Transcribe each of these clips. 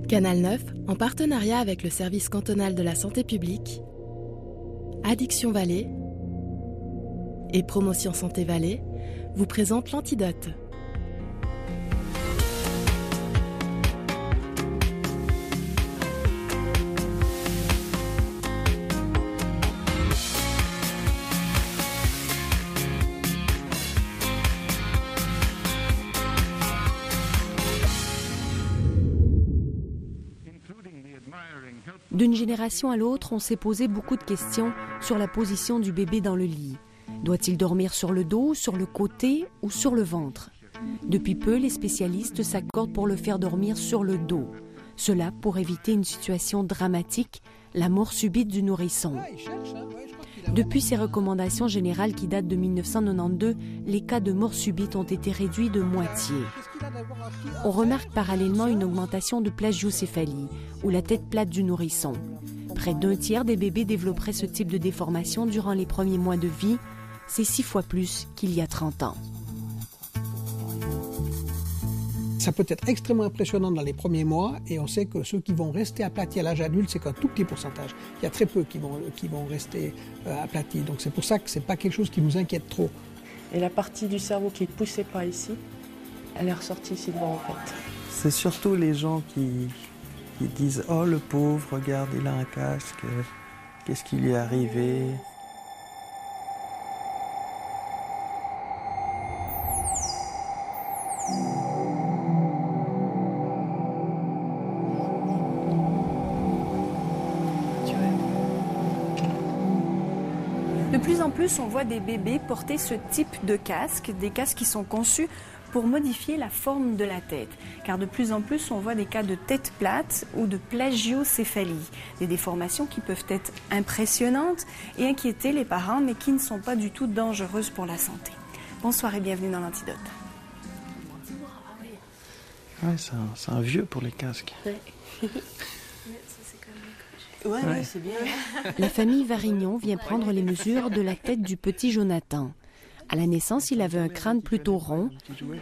Canal 9, en partenariat avec le service cantonal de la santé publique, Addiction Valais et Promotion Santé Valais vous présente l'Antidote. D'une génération à l'autre, on s'est posé beaucoup de questions sur la position du bébé dans le lit. Doit-il dormir sur le dos, sur le côté ou sur le ventre? Depuis peu, les spécialistes s'accordent pour le faire dormir sur le dos. Cela pour éviter une situation dramatique, la mort subite du nourrisson. Depuis ces recommandations générales qui datent de 1992, les cas de mort subite ont été réduits de moitié. On remarque parallèlement une augmentation de plagiocéphalie, ou la tête plate du nourrisson. Près d'un tiers des bébés développeraient ce type de déformation durant les premiers mois de vie. C'est 6 fois plus qu'il y a 30 ans. Ça peut être extrêmement impressionnant dans les premiers mois et on sait que ceux qui vont rester aplatis à l'âge adulte, c'est qu'un tout petit pourcentage. Il y a très peu qui vont rester aplatis. Donc c'est pour ça que ce n'est pas quelque chose qui nous inquiète trop. Et la partie du cerveau qui ne poussait pas ici, elle est ressortie ici devant en fait. C'est surtout les gens qui disent « Oh le pauvre, regarde, il a un casque, qu'est-ce qui lui est arrivé ?» De plus en plus, on voit des bébés porter ce type de casque, des casques qui sont conçus pour modifier la forme de la tête. Car de plus en plus, on voit des cas de tête plate ou de plagiocéphalie, des déformations qui peuvent être impressionnantes et inquiéter les parents, mais qui ne sont pas du tout dangereuses pour la santé. Bonsoir et bienvenue dans l'Antidote. Ouais, c'est un vieux pour les casques. Ouais, c'est bien. La famille Varignon vient prendre les mesures de la tête du petit Jonathan. À la naissance, il avait un crâne plutôt rond.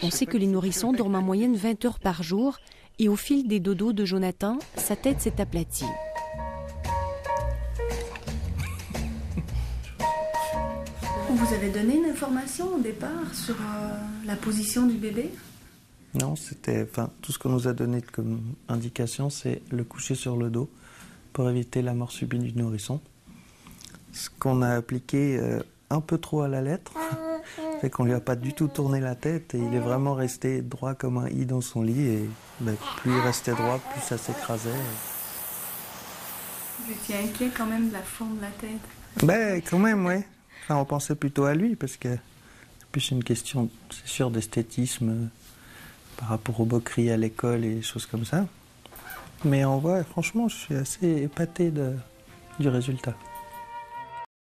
On sait que les nourrissons dorment en moyenne 20 heures par jour et au fil des dodos de Jonathan, sa tête s'est aplatie. On vous avait donné une information au départ sur la position du bébé? Non, tout ce qu'on nous a donné comme indication, c'est le coucher sur le dos pour éviter la mort subite du nourrisson. Ce qu'on a appliqué un peu trop à la lettre, fait qu'on lui a pas du tout tourné la tête et il est vraiment resté droit comme un i dans son lit et plus il restait droit, plus ça s'écrasait. Vous étiez inquiet quand même de la forme de la tête? Quand même, ouais. Enfin, on pensait plutôt à lui parce que c'est plus une question, c'est sûr, d'esthétisme par rapport aux moqueries à l'école et des choses comme ça. Mais on voit, franchement, je suis assez épaté du résultat.